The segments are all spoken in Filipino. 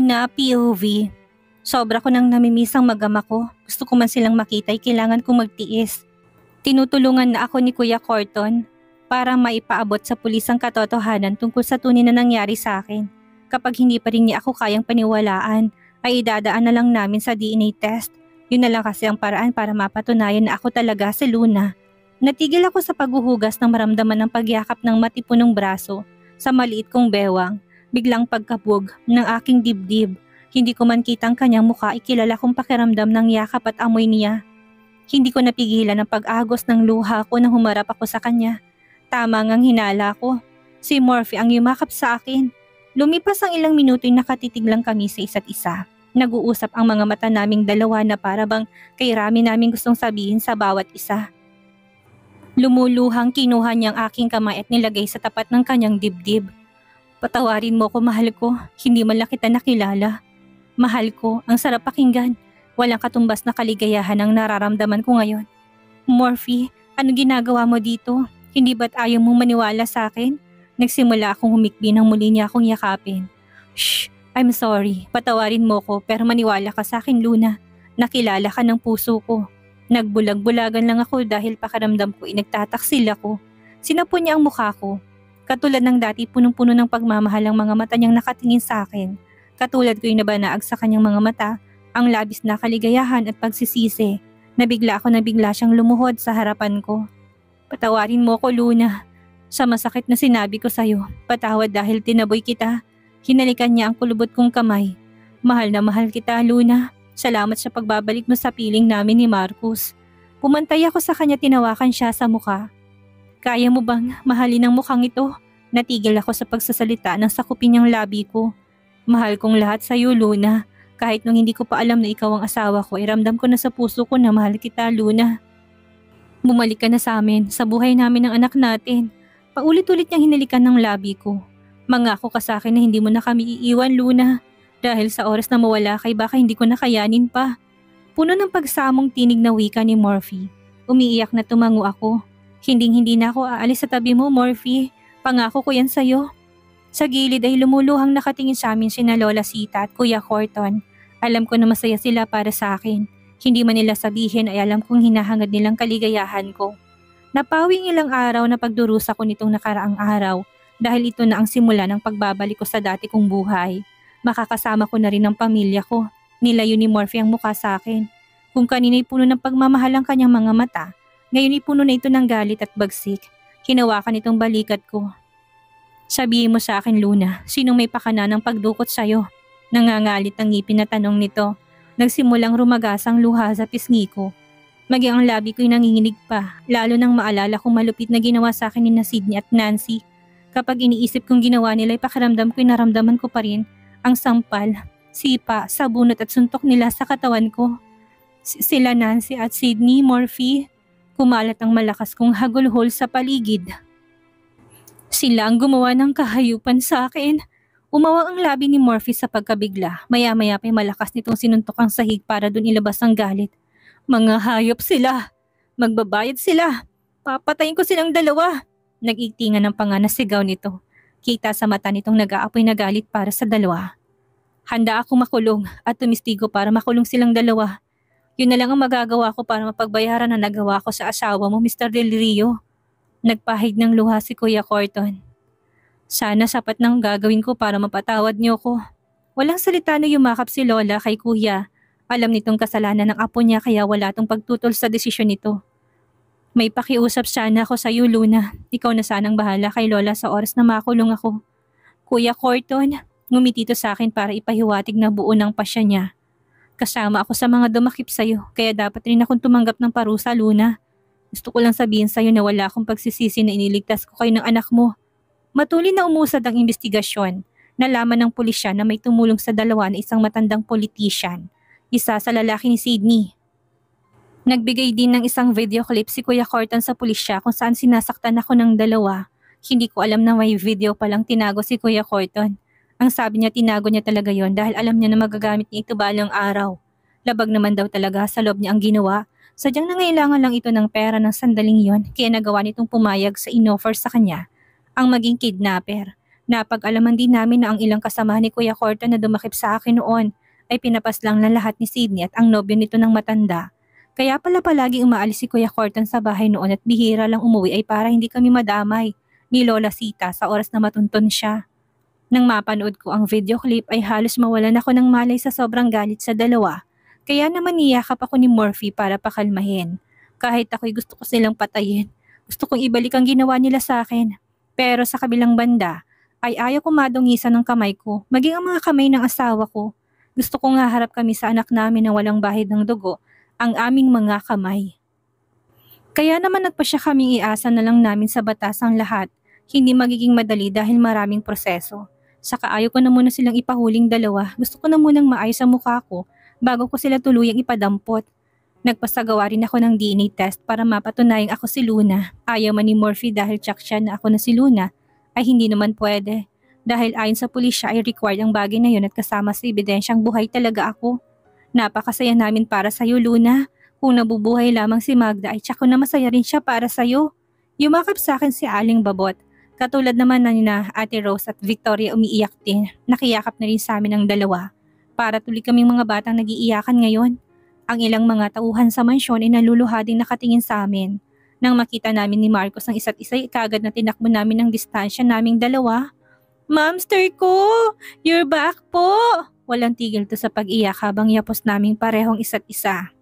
Luna, POV. Sobra ko nang namimiss ang mag-ama ko. Gusto ko man silang makita ay kailangan kong magtiis. Tinutulungan na ako ni Kuya Corton para maipaabot sa pulis ang katotohanan tungkol sa tunay na nangyari sa akin. Kapag hindi pa rin niya ako kayang paniwalaan, ay idadaan na lang namin sa DNA test. Yun na lang kasi ang paraan para mapatunayan na ako talaga si Luna. Natigil ako sa paghuhugas ng maramdaman ng pagyakap ng matipunong braso sa maliit kong bewang. Biglang pagkabog ng aking dibdib. Hindi ko man kita ang kanyang mukha, ikilala kong pakiramdam ng yakap at amoy niya. Hindi ko napigilan ang pag-agos ng luha ko nang humarap ako sa kanya. Tama ngang hinala ko. Si Morphy ang yumakap sa akin. Lumipas ang ilang minuto'y nakatitig lang kami sa isa't isa. Nag-uusap ang mga mata naming dalawa na para bang kay rami naming gustong sabihin sa bawat isa. Lumuluhang kinuha niyang aking kamay at nilagay sa tapat ng kanyang dibdib. Patawarin mo ko, mahal ko. Hindi man lang kita nakilala. Mahal ko, ang sarap pakinggan. Walang katumbas na kaligayahan ang nararamdaman ko ngayon. Morphy, ano ginagawa mo dito? Hindi ba't ayaw mong maniwala sa akin? Nagsimula akong humikbi nang muli niya akong yakapin. Shh, I'm sorry. Patawarin mo ko pero maniwala ka sa akin, Luna. Nakilala ka ng puso ko. Nagbulag-bulagan lang ako dahil pakiramdam ko nagtataksil ako. Sinapo niya ang mukha ko. Katulad ng dati, punong-puno ng pagmamahal ang mga mata niyang nakatingin sa akin. Katulad ko yung nabanaag sa kanyang mga mata, ang labis na kaligayahan at pagsisisi. Nabigla siyang lumuhod sa harapan ko. Patawarin mo ko, Luna. Sa masakit na sinabi ko sa'yo, patawad dahil tinaboy kita. Hinalikan niya ang kulubot kong kamay. Mahal na mahal kita, Luna. Salamat sa pagbabalik mo sa piling namin ni Marcus. Pumantay ako sa kanya, tinawakan siya sa mukha. Kaya mo bang mahalin ang mukhang ito? Natigil ako sa pagsasalita nang sakupin niyang labi ko. Mahal kong lahat sa iyo, Luna. Kahit nung hindi ko pa alam na ikaw ang asawa ko, ramdam ko na sa puso ko na mahal kita, Luna. Bumalik ka na sa amin, sa buhay namin ng anak natin. Paulit-ulit niyang hinalikan ng labi ko. Mangako ka sa akin na hindi mo na kami iiwan, Luna. Dahil sa oras na mawala kay baka hindi ko nakayanin pa. Puno ng pagsamong tinig na wika ni Morphy. Umiiyak na tumango ako. Hindi na ako aalis sa tabi mo, Morphy. Pangako ko yan sa'yo. Sa gilid ay lumuluhang nakatingin sa amin sina Lola Sita at Kuya Corton. Alam ko na masaya sila para sa akin. Hindi man nila sabihin ay alam kong hinahangad nilang kaligayahan ko. Napawing ilang araw na pagdurusa ko nitong nakaraang araw dahil ito na ang simula ng pagbabalik ko sa dati kong buhay. Makakasama ko na rin ang pamilya ko. Nilayo ni Morphy ang mukha sa akin. Kung kanina'y puno ng pagmamahal ang kanyang mga mata, ngayon ay puno na ito ng galit at bagsik. Hinawakan itong balikat ko. Sabihin mo sa akin, Luna, sinong may pakana ng pagdukot sa'yo? Nangangalit ang ngipin na tanong nito. Nagsimulang rumagasang luha sa pisngi ko. Maging ang labi ko'y nanginginig pa, lalo nang maalala kong malupit na ginawa sa akin ni Sydney at Nancy. Kapag iniisip kong ginawa nila ay pakiramdam ko'y naramdaman ko pa rin ang sampal, sipa, sabunot at suntok nila sa katawan ko. Sila Nancy at Sydney, Morphy. Kumalat ang malakas kong hagulhol sa paligid. Sila ang gumawa ng kahayupan sa akin. Umawang ang labi ni Morphy sa pagkabigla. Maya-maya pa'y malakas nitong sinuntok ang sahig para dun ilabas ang galit. Mga hayop sila. Magbabayad sila. Papatayin ko silang dalawa. Nag-igtingan ng panganasigaw nito. Kita sa mata nitong nag-aapoy na galit para sa dalawa. Handa ako makulong at tumistigo para makulong silang dalawa. Yun na lang ang magagawa ko para mapagbayaran na nagawa ko sa asawa mo, Mr. Del Rio. Nagpahid ng luha si Kuya Corton. Sana sapat nang gagawin ko para mapatawad niyo ko. Walang salita na yumakap si Lola kay Kuya. Alam nitong kasalanan ng apo niya kaya wala tong pagtutol sa desisyon nito. May pakiusap sana ako sa iyo, Luna. Ikaw na sanang bahala kay Lola sa oras na makulong ako. Kuya Corton, ngumiti to sa akin para ipahiwatig na buo ng pasya niya. Kasama ako sa mga dumakip sa iyo kaya dapat rin akong tumanggap ng parusa, Luna. Gusto ko lang sabihin sa iyo na wala akong pagsisisi na iniligtas ko kayo ng anak mo. Matuloy na umusad ang investigasyon. Nalaman ng pulisya na may tumulong sa dalawa na isang matandang politician. Isa sa lalaki ni Sydney. Nagbigay din ng isang video clip si Kuya Corton sa pulisya kung saan sinasaktan ako ng dalawa. Hindi ko alam na may video palang tinago si Kuya Corton. Ang sabi niya tinago niya talaga yon dahil alam niya na magagamit niya ito balang araw. Labag naman daw talaga sa loob niya ang ginawa. Sadyang nangailangan lang ito ng pera ng sandaling yon kaya nagawa nitong pumayag sa inoffer sa kanya ang maging kidnapper. Napag-alaman din namin na ang ilang kasama ni Kuya Corton na dumakip sa akin noon ay pinapaslang na lahat ni Sydney at ang nobyo nito ng matanda. Kaya pala palaging umaalis si Kuya Corton sa bahay noon at bihira lang umuwi ay para hindi kami madamay ni Lola Sita sa oras na matunton siya. Nang mapanood ko ang video clip ay halos mawalan ako ng malay sa sobrang galit sa dalawa. Kaya naman niyakap ako ni Murphy para pakalmahin. Kahit ako'y gusto ko silang patayin, gusto kong ibalik ang ginawa nila sa akin. Pero sa kabilang banda, ay ayaw ko madungisan ng kamay ko, maging ang mga kamay ng asawa ko. Gusto kong haharap kami sa anak namin na walang bahid ng dugo, ang aming mga kamay. Kaya naman nagpasya kaming iasa na lang namin sa batas ang lahat. Hindi magiging madali dahil maraming proseso. Saka ayaw ko na muna silang ipahuling dalawa. Gusto ko na munang maayos ang mukha ko bago ko sila tuluyang ipadampot. Nagpasagawa rin ako ng DNA test para mapatunayang ako si Luna. Ayaw man ni Murphy dahil tsak siya na ako na si Luna ay hindi naman pwede. Dahil ayon sa pulisya ay required ang bagay na yun at kasama sa ebidensyang buhay talaga ako. Napakasaya namin para sa'yo, Luna. Kung nabubuhay lamang si Magda ay tsak ko na masaya rin siya para sa'yo. Yumakap sa akin si Aling Babot. Katulad naman na nina Ate Rose at Victoria umiiyak din. Nakiyakap na rin sa amin ang dalawa. Para tuloy kaming mga batang nag-iiyakan ngayon. Ang ilang mga tauhan sa mansyon ay naluluha ding nakatingin sa amin. Nang makita namin ni Marcos ang isa't isa, kagad na tinakbo namin ang distansya naming dalawa. Momster ko! You're back po! Walang tigil to sa pag-iyak habang yapos naming parehong isa't isa.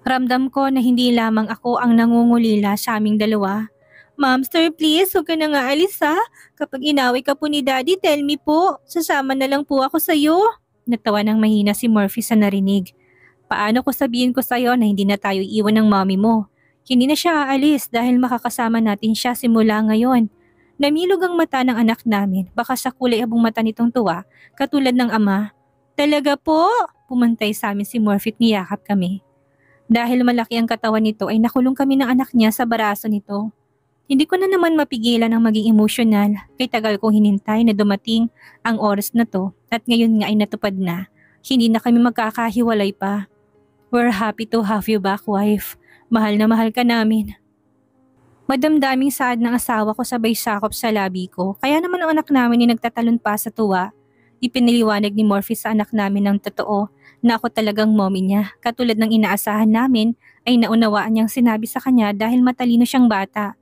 Ramdam ko na hindi lamang ako ang nangungulila sa aming dalawa. Momster, please, huwag ka na nga alis ha. Kapag inaway ka po ni Daddy, tell me po. Sasama na lang po ako sa'yo. Natawa ng mahina si Murphy sa narinig. Paano ko sabihin ko sa'yo na hindi na tayo iwan ng mommy mo? Hindi na siya aalis dahil makakasama natin siya simula ngayon. Namilog ang mata ng anak namin, baka sa kulay abong mata nitong tuwa, katulad ng ama. Talaga po? Pumantay sa amin si Murphy at niyakap kami. Dahil malaki ang katawan nito ay nakulong kami ng anak niya sa baraso nito. Hindi ko na naman mapigilan ang maging emosyonal kay tagal kong hinintay na dumating ang oras na to at ngayon nga ay natupad na. Hindi na kami magkakahiwalay pa. We're happy to have you back, wife. Mahal na mahal ka namin. Madamdaming saad ng asawa ko sabay sakop sa labi ko. Kaya naman ang anak namin ay nagtatalon pa sa tuwa. Ipiniliwanag ni Murphy sa anak namin ng totoo na ako talagang mommy niya. Katulad ng inaasahan namin ay naunawaan niyang sinabi sa kanya dahil matalino siyang bata.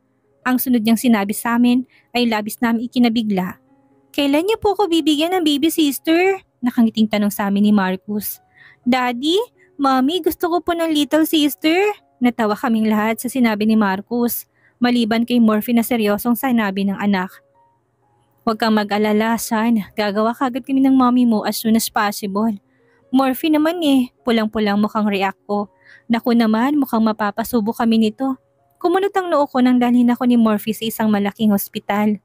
Ang sunod niyang sinabi sa amin ay labis namin ikinabigla. Kailan niya po ako bibigyan ng baby sister? Nakangiting tanong sa amin ni Marcus. Daddy? Mommy, gusto ko po ng little sister. Natawa kaming lahat sa sinabi ni Marcus, maliban kay Murphy na seryosong sinabi ng anak. Huwag kang mag-alala, son. Gagawa kagad kami ng mommy mo as soon as possible. Murphy naman pulang-pulang mukhang react ko. Naku naman, mukhang mapapasubo kami nito. Kumunot ang noo ko nang dalhin ako ni Murphy sa isang malaking ospital.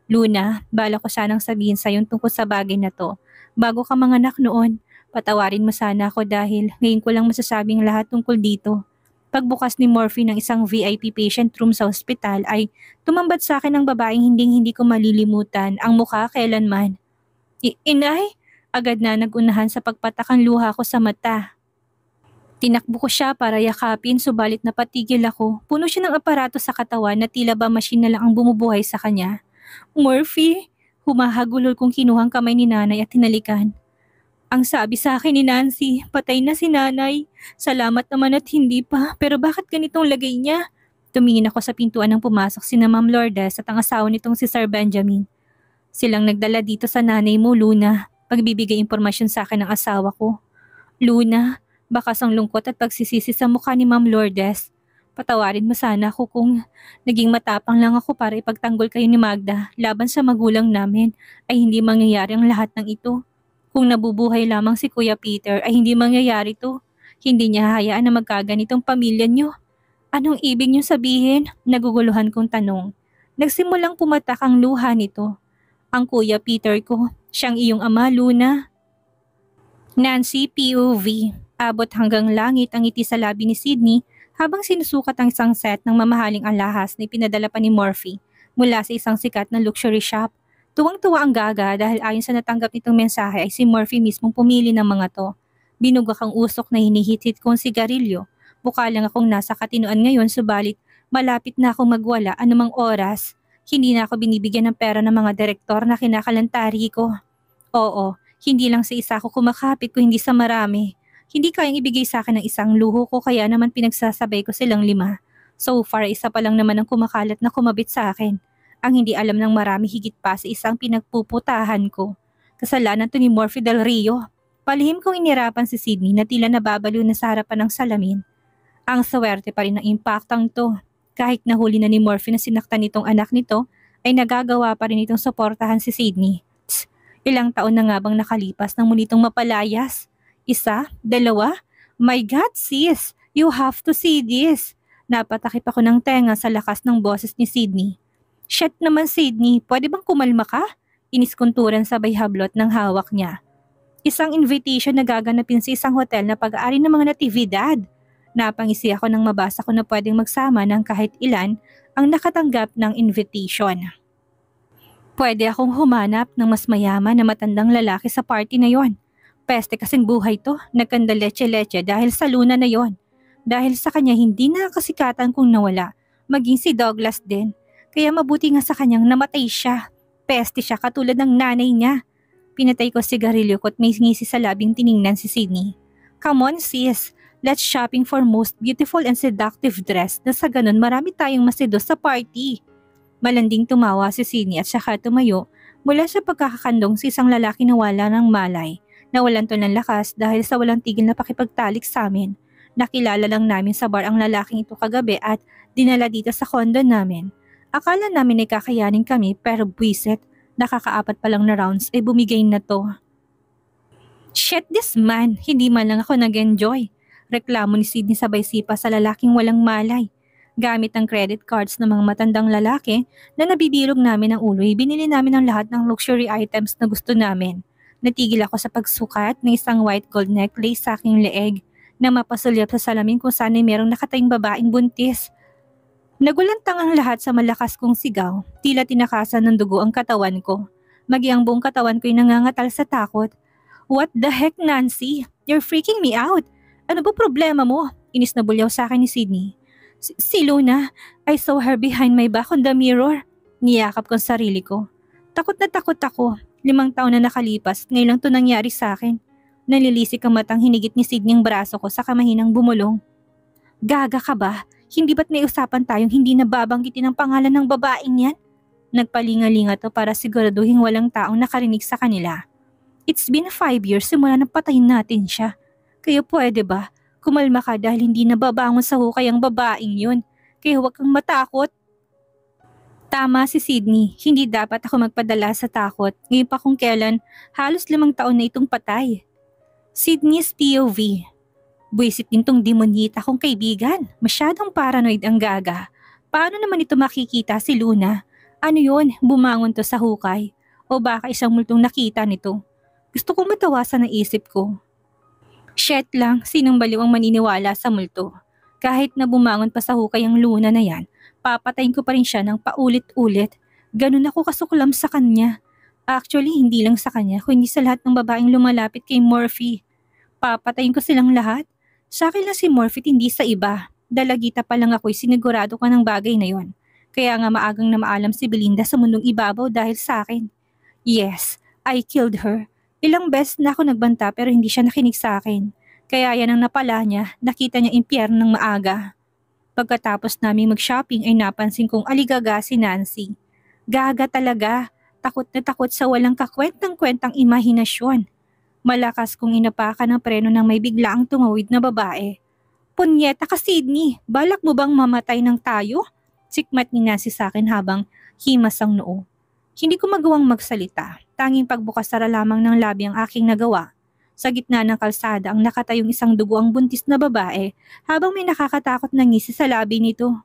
Luna, bala ko sanang sabihin sa'yo tungkol sa bagay na to. Bago ka manganak noon, patawarin mo sana ako dahil ngayon ko lang masasabing lahat tungkol dito. Pagbukas ni Murphy ng isang VIP patient room sa ospital ay tumambad sa akin ng babaeng hindi ko malilimutan ang mukha kailanman. Inay, agad na nagunahan sa pagpatakang luha ko sa mata. Tinakbo ko siya para yakapin subalit napatigil ako. Puno siya ng aparato sa katawan na tila ba machine na lang ang bumubuhay sa kanya. Murphy, humahagulol kong kinuhang kamay ni nanay at tinalikan. Ang sabi sa akin ni Nancy, patay na si nanay. Salamat naman at hindi pa, pero bakit ganitong lagay niya? Tumingin ako sa pintuan nang pumasok sina Ma'am Lourdes at ang asawa nitong si Sir Benjamin. Silang nagdala dito sa nanay mo, Luna. Pagbibigay impormasyon sa akin ng asawa ko. Luna, bakas ang lungkot at pagsisisi sa mukha ni Ma'am Lourdes. Patawarin mo sana ako kung naging matapang lang ako para ipagtanggol kayo ni Magda laban sa magulang namin ay hindi mangyayari ang lahat ng ito. Kung nabubuhay lamang si Kuya Peter ay hindi mangyayari to. Hindi niya hayaan na magkaganitong pamilya niyo. Anong ibig niyo sabihin? Naguguluhan kong tanong. Nagsimulang pumatak ang luha nito. Ang Kuya Peter ko, siyang iyong ama, Luna. Nancy POV. Abot hanggang langit ang ngiti sa labi ni Sydney habang sinusukat ang isang set ng mamahaling alahas na ipinadala pa ni Murphy mula sa isang sikat na luxury shop. Tuwang-tuwa ang Gaga dahil ayon sa natanggap nitong mensahe ay si Murphy mismong pumili ng mga to. Binugak ang usok na hinihit-hit kong sigarilyo. Buka lang akong nasa katinoan ngayon subalit malapit na akong magwala anumang oras. Hindi na ako binibigyan ng pera ng mga direktor na kinakalantari ko. Oo, hindi lang sa isa ako kumakapit kung hindi sa marami. Hindi kayang ibigay sa akin ng isang luho ko kaya naman pinagsasabay ko silang 5. So far, isa pa lang naman ang kumakalat na kumabit sa akin. Ang hindi alam ng marami higit pa sa isang pinagpuputahan ko. Kasalanan to ni Morphy Del Rio. Palihim kong inirapan si Sydney na tila nababaliw na sa harapan ng salamin. Ang swerte pa rin ng impaktang to. Kahit nahuli na ni Morphy na sinaktan nitong anak nito, ay nagagawa pa rin itong suportahan si Sydney. Ilang taon na nga bang nakalipas nang muli itong mapalayas? 1, 2? My God sis, you have to see this. Napatakip ako ng tenga sa lakas ng boses ni Sydney. Shit naman Sydney, pwede bang kumalma ka? Iniskunturan sabay hablot ng hawak niya. Isang invitation na gaganapin sa isang hotel na pag-aari ng mga natividad. Napangisi ako nang mabasa ko na pwedeng magsama ng kahit ilan ang nakatanggap ng invitation. Pwede akong humanap ng mas mayaman na matandang lalaki sa party na yon. Peste kasing buhay to, nagkanda leche-leche dahil sa Luna na yon. Dahil sa kanya hindi na kasikatan kung nawala, maging si Douglas din. Kaya mabuti nga sa kanyang namatay siya. Peste siya katulad ng nanay niya. Pinatay ko sigarilyo ko't may ngisi sa labing tiningnan si Sydney. Come on sis, let's shopping for most beautiful and seductive dress na sa ganun marami tayong masidos sa party. Malanding tumawa si Sydney at saka tumayo mula sa pagkakakandong sa isang lalaki na wala ng malay. Nawalan to ng lakas dahil sa walang tigil na pakipagtalik sa amin. Nakilala lang namin sa bar ang lalaking ito kagabi at dinala dito sa condo namin. Akala namin ay kakayanin kami pero buwisit, nakakaapat pa lang na rounds ay bumigay na to. Shit this man, hindi man lang ako nag-enjoy. Reklamo ni Sydney sabay sipa sa lalaking walang malay. Gamit ang credit cards ng mga matandang lalaki na nabibilog namin ng ulo, binili namin ang lahat ng luxury items na gusto namin. Natigil ako sa pagsukat ng isang white gold necklace sa aking leeg na mapasulyap sa salamin kung saan ay merong nakatayong babaeng buntis. Nagulantang ang lahat sa malakas kong sigaw, tila tinakasan ng dugo ang katawan ko. Maging ang buong katawan ko'y nangangatal sa takot. What the heck Nancy? You're freaking me out. Ano ba problema mo? Inis na bulyaw sa akin ni Sydney. Si Luna, I saw her behind my back on the mirror. Niyakap ko ang sarili ko. Takot na takot ako. 5 taon na nakalipas, ngayon lang to nangyari sa akin. Nalilisik ang matang hinigit ni Sydney ang braso ko sa kamahinang bumulong. Gaga ka ba? Hindi ba't may usapan tayong hindi nababanggitin ang pangalan ng babaeng yan? Nagpalingalinga to para siguraduhin walang taong nakarinig sa kanila. It's been 5 years simula nang patayin natin siya. Kaya pwede ba? Kumalma ka dahil hindi nababangon sa hukay ang babaeng yun. Kaya huwag kang matakot. Tama si Sydney, hindi dapat ako magpadala sa takot. Ngayon pa kung kailan, halos 5 taon na itong patay. Sydney's POV. Buisit din tong demonyita kong kaibigan. Masyadong paranoid ang gaga. Paano naman ito makikita si Luna? Ano yun, bumangon to sa hukay? O baka isang multong nakita nito? Gusto kong matawasan ang isip ko. Shit lang, sinong baliw ang maniniwala sa multo? Kahit na bumangon pa sa hukay ang Luna na yan, papatayin ko pa rin siya ng paulit-ulit. Ganun ako kasuklam sa kanya. Actually, hindi lang sa kanya, kundi sa lahat ng babaeng lumalapit kay Morphy. Papatayin ko silang lahat. Sa akin lang si Morphy, hindi sa iba. Dalagita pa lang ako'y sinigurado ka ng bagay na yon. Kaya nga maagang na maalam si Belinda sa mundong ibabaw dahil sa akin. Yes, I killed her. Ilang beses na ako nagbanta pero hindi siya nakinig sa akin. Kaya yan ang napala niya, nakita niya impyerno ng maaga. Pagkatapos namin mag-shopping ay napansin kong aligaga si Nancy. Gaga talaga, takot na takot sa walang kakwentang-kwentang imahinasyon. Malakas kong inapakan ng preno nang may biglaang tumawid na babae. Punyeta ka Sydney, balak mo bang mamatay ng tayo? Sikmat ni Nancy sa akin habang himas ang noo. Hindi ko magawang magsalita. Tanging pagbukas sara lamang ng labi ang aking nagawa. Sa gitna ng kalsada ang nakatayong isang dugo ang buntis na babae habang may nakakatakot na ngisi sa labi nito.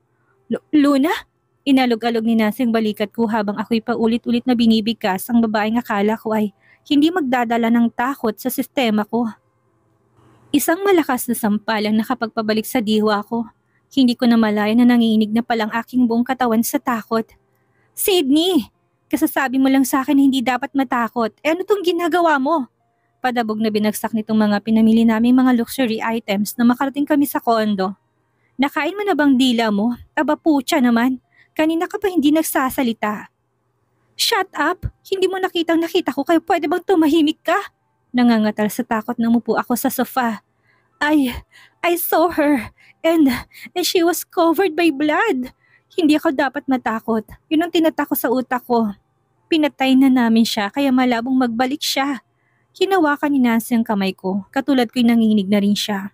Luna? Inalog-alog ni Nancy ang balikat ko habang ako'y paulit-ulit na binibigkas ang babaeng akala ko ay hindi magdadala ng takot sa sistema ko. Isang malakas na sampal ang nakapagpabalik sa diwa ko. Hindi ko na malaya na nanginginig na palang aking buong katawan sa takot. Sydney! Kasasabi mo lang sa akin hindi dapat matakot. Ano tong ginagawa mo? Padabog na binagsak nitong mga pinamili naming mga luxury items na makarating kami sa kondo. Nakain mo na bang dila mo? Aba putya naman. Kanina ka pa hindi nagsasalita. Shut up! Hindi mo nakita ko kaya pwede bang tumahimik ka? Nangangatal sa takot na umupo ako sa sofa. I saw her and she was covered by blood. Hindi ako dapat matakot. Yun ang tinatakot sa utak ko. Pinatay na namin siya kaya malabong magbalik siya. Hinawakan ni Nancy ang kamay ko, katulad ko'y nanginginig na rin siya.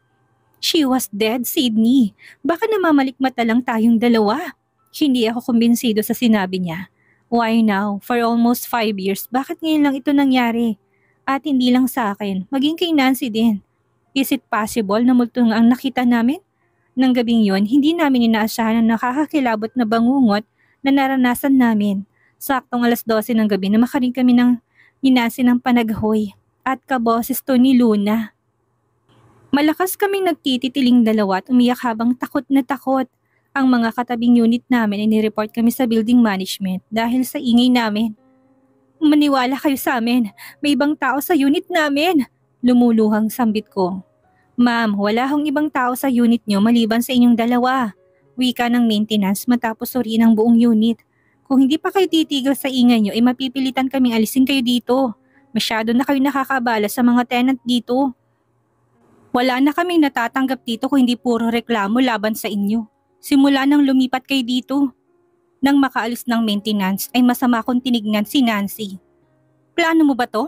She was dead, Sydney. Baka namamalikmata lang tayong dalawa. Hindi ako kumbinsido sa sinabi niya. Why now? For almost 5 years, bakit ngayon lang ito nangyari? At hindi lang sa akin, maging kay Nancy din. Is it possible na multo nga ang nakita namin? Nang gabing yon, hindi namin inaasahan ang nakakakilabot na bangungot na naranasan namin. Saktong 12:00 ng gabi na makaring kami ng Nancy ng panaghoy at kaboses to ni Luna. Malakas kaming nagtititiling dalawa at umiyak habang takot na takot. Ang mga katabing unit namin ay nireport kami sa building management dahil sa ingay namin. Maniwala kayo sa amin, may ibang tao sa unit namin. Lumuluhang sambit ko. Ma'am, wala hong ibang tao sa unit nyo maliban sa inyong dalawa. Wika ng maintenance matapos suriin ang buong unit. Kung hindi pa kayo titigil sa ingay nyo ay mapipilitan kaming alisin kayo dito. Masyado na kayo nakakabala sa mga tenant dito. Wala na kaming natatanggap dito kung hindi puro reklamo laban sa inyo. Simula nang lumipat kayo dito. Nang makaalis ng maintenance ay masama kong tinignan si Nancy. Plano mo ba to?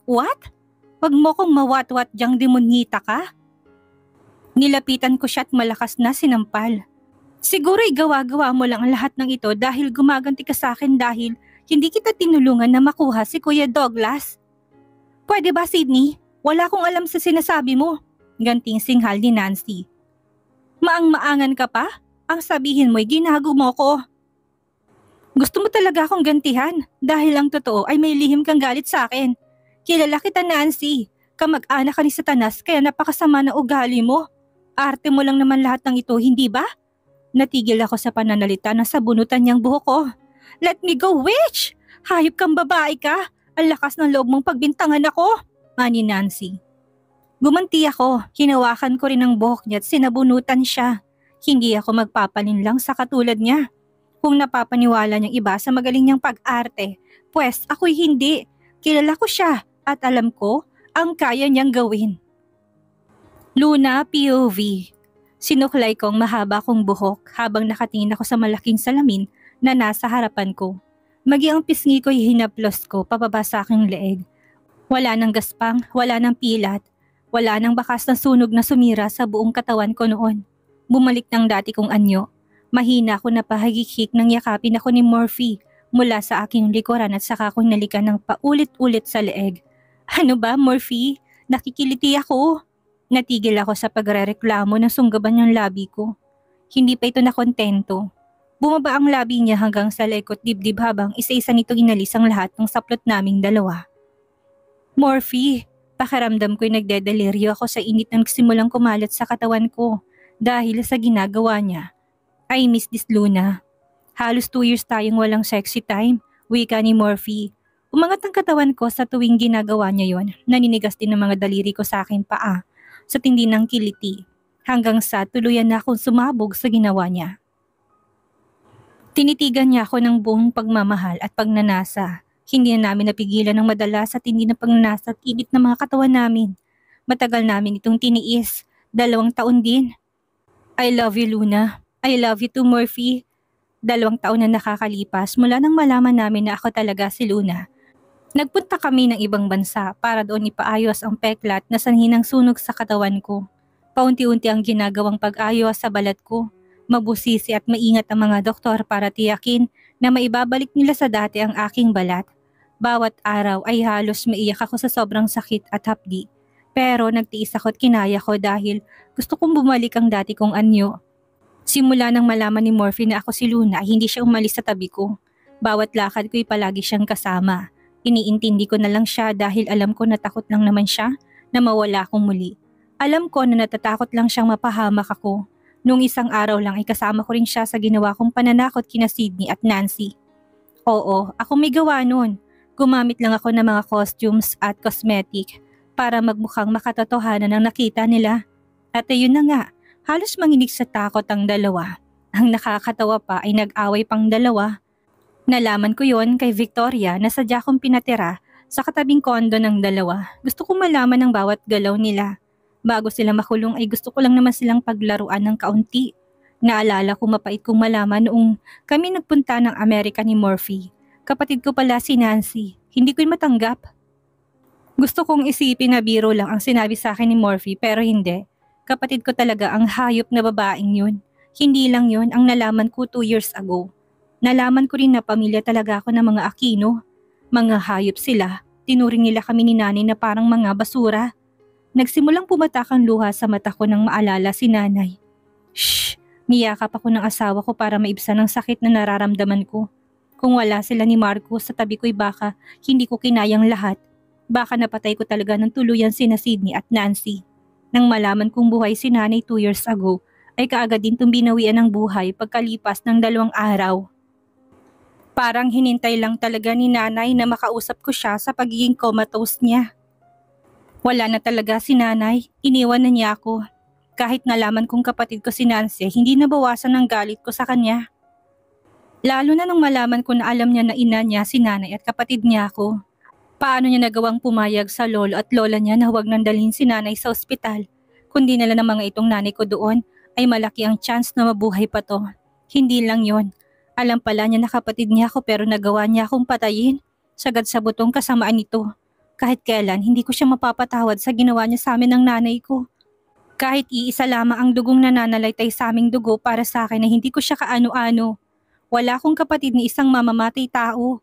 What? Wag mo kong mawat-wat diyang demonyita ka? Nilapitan ko siya at malakas na sinampal. Siguro'y gawa-gawa mo lang ang lahat ng ito dahil gumaganti ka sa akin dahil hindi kita tinulungan na makuha si Kuya Douglas. Pwede ba, Sydney? Wala akong alam sa sinasabi mo. Ganting singhal ni Nancy. Maang-maangan ka pa? Ang sabihin mo'y ginago mo ko. Gusto mo talaga akong gantihan dahil ang totoo ay may lihim kang galit sa akin. Kilala kita, Nancy. Kamag-anak ka ni Satanas kaya napakasama na ugali mo. Arte mo lang naman lahat ng ito, hindi ba? Natigil ako sa pananalita na sabunutan niyang buhok ko. Let me go, witch! Hayop kang babae ka! Ang lakas ng loob mong pagbintangan ako! Ani Nancy. Gumanti ako, hinawakan ko rin ang buhok niya at sinabunutan siya. Hindi ako magpapalinlang sa katulad niya. Kung napapaniwala niyang iba sa magaling niyang pag-arte, pues ako'y hindi. Kilala ko siya at alam ko ang kaya niyang gawin. Luna POV. Sinuklay kong mahaba kong buhok habang nakatingin ako sa malaking salamin na nasa harapan ko. Maging ang pisngi ko'y hinaplos ko pababa sa aking leeg. Wala nang gaspang, wala nang pilat, wala nang bakas na sunog na sumira sa buong katawan ko noon. Bumalik ng dati kong anyo. Mahina ako na pahagikik nang yakapin ako ni Murphy mula sa aking likuran at saka akong nalikan ng paulit-ulit sa leeg. Ano ba, Murphy? Nakikiliti ako. Natigil ako sa pagrereklamo na sunggaban yung labi ko. Hindi pa ito nakontento. Bumaba ang labi niya hanggang sa lekot dibdib habang isa-isa nitong inalis ang lahat ng saplot naming dalawa. Murphy, pakiramdam ko'y nagdedeliryo ako sa init na nagsimulang kumalat sa katawan ko dahil sa ginagawa niya. I miss this, Luna. Halos 2 years tayong walang sexy time, wika ni Murphy. Umangat ang katawan ko sa tuwing ginagawa niya yon. Naninigas din ang mga daliri ko sa aking paa sa tindi ng kiliti hanggang sa tuluyan na akong sumabog sa ginawa niya. Tinitigan niya ako ng buong pagmamahal at pagnanasa. Hindi na namin napigilan ng madalas at hindi na pagnanasa at init ng mga katawan namin. Matagal namin itong tiniis. 2 taon din. I love you, Luna. I love you too, Murphy. 2 taon na nakakalipas mula nang malaman namin na ako talaga si Luna. Nagpunta kami ng ibang bansa para doon ipaayos ang peklat na sanhi ng sunog sa katawan ko. Paunti-unti ang ginagawang pag-ayos sa balat ko. Mabusisi at maingat ang mga doktor para tiyakin na maibabalik nila sa dati ang aking balat. Bawat araw ay halos maiyak ako sa sobrang sakit at hapdi. Pero nagtiis ako at kinaya ko dahil gusto kong bumalik ang dati kong anyo. Simula nang malaman ni Murphy na ako si Luna ay hindi siya umalis sa tabi ko. Bawat lakad ko'y palagi siyang kasama. Iniintindi ko na lang siya dahil alam ko na takot lang naman siya na mawala akong muli. Alam ko na natatakot lang siyang mapahamak ako. Nung isang araw lang ay kasama ko rin siya sa ginawa kong pananakot kina Sydney at Nancy. Oo, ako may gawa nun. Gumamit lang ako ng mga costumes at cosmetic para magmukhang makatotohanan ang nakita nila. At ayun na nga, halos manginig sa takot ang dalawa. Ang nakakatawa pa ay nag-away pang dalawa. Nalaman ko yon kay Victoria na sadya kong pinatira sa katabing kondo ng dalawa. Gusto kong malaman ang bawat galaw nila. Bago sila makulong ay gusto ko lang naman silang paglaruan ng kaunti. Naalala ko mapait kong malaman noong kami nagpunta ng Amerika ni Murphy. Kapatid ko pala si Nancy. Hindi ko yun matanggap. Gusto kong isipin na biro lang ang sinabi sa akin ni Murphy pero hindi. Kapatid ko talaga ang hayop na babaeng yun. Hindi lang yun ang nalaman ko 2 years ago. Nalaman ko rin na pamilya talaga ako ng mga Aquino. Mga hayop sila. Tinuring nila kami ni nanay na parang mga basura. Nagsimulang pumatak ang luha sa mata ko nang maalala si nanay. Shh! Niyakap ako ng asawa ko para maibsan ang sakit na nararamdaman ko. Kung wala sila ni Marco sa tabi ko'y baka hindi ko kinayang lahat. Baka napatay ko talaga ng tuluyan sina Sydney at Nancy. Nang malaman kong buhay si nanay 2 years ago, ay kaagad din tumbinawian ng buhay pagkalipas ng 2 araw. Parang hinintay lang talaga ni nanay na makausap ko siya sa pagiging comatose niya. Wala na talaga si nanay, iniwan na niya ako. Kahit nalaman kong kapatid ko si Nancy, hindi nabawasan ang galit ko sa kanya. Lalo na nung malaman ko na alam niya na ina niya si nanay at kapatid niya ako. Paano niya nagawang pumayag sa lolo at lola niya na huwag nang dalhin si nanay sa ospital? Kundi nila ng mga itong nanay ko doon, ay malaki ang chance na mabuhay pa to. Hindi lang yon. Alam pala niya na kapatid niya ako pero nagawa niya akong patayin. Sagad sa butong kasamaan nito. Kahit kailan, hindi ko siya mapapatawad sa ginawa niya sa amin ng nanay ko. Kahit iisa lamang ang dugong nananalaytay sa aming dugo para sa akin na hindi ko siya kaano-ano. Wala akong kapatid ni isang mamamatay tao.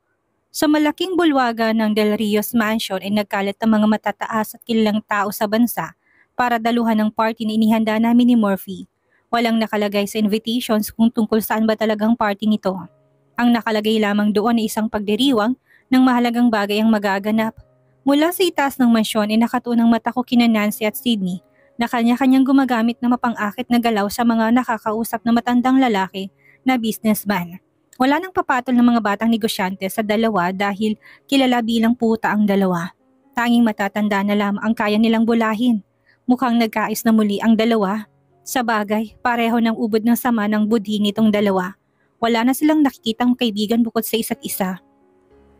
Sa malaking bulwaga ng Del Rios Mansion ay nagkalat ang mga matataas at kilalang tao sa bansa para daluhan ng party na inihanda namin ni Murphy. Walang nakalagay sa invitations kung tungkol saan ba talagang party nito. Ang nakalagay lamang doon ay isang pagdiriwang ng mahalagang bagay ang magaganap. Mula sa itaas ng mansyon ay nakatunang mata ko kina Nancy at Sydney na kanya-kanyang gumagamit na mapang-akit na galaw sa mga nakakausap na matandang lalaki na businessman. Wala nang papatol ng mga batang negosyante sa dalawa dahil kilala bilang puta ang dalawa. Tanging matatanda na lamang ang kaya nilang bulahin. Mukhang nagkais na muli ang dalawa. Sa bagay, pareho ng ubod ng sama ng budhi nitong dalawa. Wala na silang nakikitang kaibigan bukod sa isa't isa.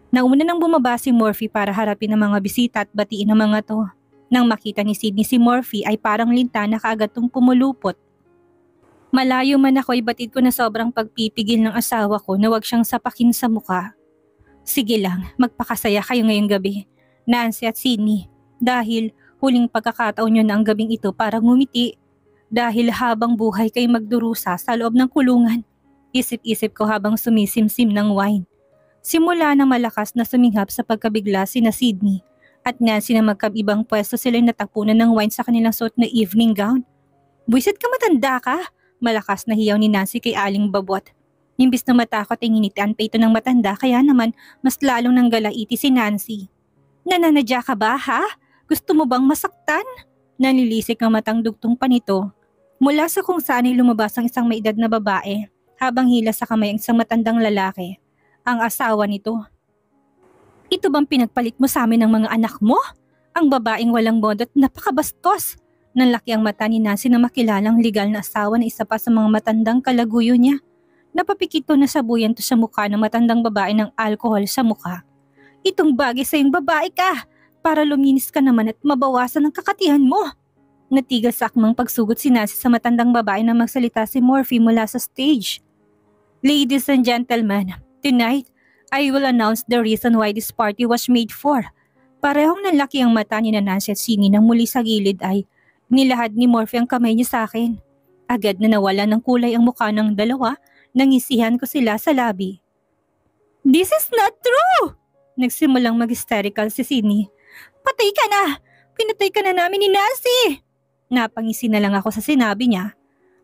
Nauna nang bumaba si Murphy para harapin ang mga bisita at batiin ang mga to. Nang makita ni Sydney si Murphy ay parang linta na kaagad tong pumulupot. Malayo man ako ay batid ko na sobrang pagpipigil ng asawa ko na wag siyang sapakin sa mukha. Sige lang, magpakasaya kayo ngayong gabi, Nancy at Sydney, dahil huling pagkakataon nyo na ang gabing ito para ngumiti. Dahil habang buhay kay magdurusa sa loob ng kulungan, isip-isip ko habang sumisimsim ng wine. Simula na malakas na suminghap sa pagkabigla sina Sydney at Nancy na magkabibang pwesto silang natapunan ng wine sa kanilang suot na evening gown. Buisit ka, matanda ka! Malakas na hiyaw ni Nancy kay Aling Babot. Imbis na matakot ay nginitian pa ito ng matanda kaya naman mas lalong nang galaiti si Nancy. Nananadya ka ba ha? Gusto mo bang masaktan? Nanilisik ang matang dugtong pa nito. Mula sa kung saan ay lumabas ang isang may edad na babae habang hila sa kamay ang isang matandang lalaki, ang asawa nito. Ito bang pinagpalit mo sa amin ng mga anak mo? Ang babaeng walang bodot, napakabastos. Nanlaki ang mata ni Nancy na makilalang legal na asawa na isa pa sa mga matandang kalaguyo niya. Napapikito na sabuyan to sa mukha ng matandang babae ng alkohol sa mukha. Itong bagay sa iyong babae ka, para luminis ka naman at mabawasan ang kakatihan mo. Natigil sa akmang pagsugot si Nancy sa matandang babae na magsalita si Murphy mula sa stage. Ladies and gentlemen, tonight, I will announce the reason why this party was made for. Parehong nanlaki ang mata ni Nancy at Sydney nang muli sa gilid ay nilahad ni Murphy ang kamay niya sa akin. Agad na nawala ng kulay ang mukha ng dalawa nang isihan ko sila sa labi. This is not true! Nagsimulang mag-hysterical si Sydney. Patay ka na! Pinatay ka na namin ni Nancy! Napangisi na lang ako sa sinabi niya.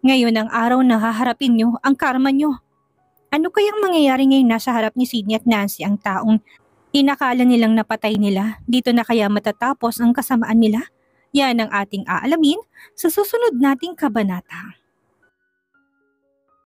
Ngayon ang araw na haharapin niyo ang karma niyo. Ano kayang mangyayari ngayon nasa harap ni Sydney at Nancy ang taong inakala nilang napatay nila? Dito na kaya matatapos ang kasamaan nila? Yan ang ating aalamin sa susunod nating kabanata.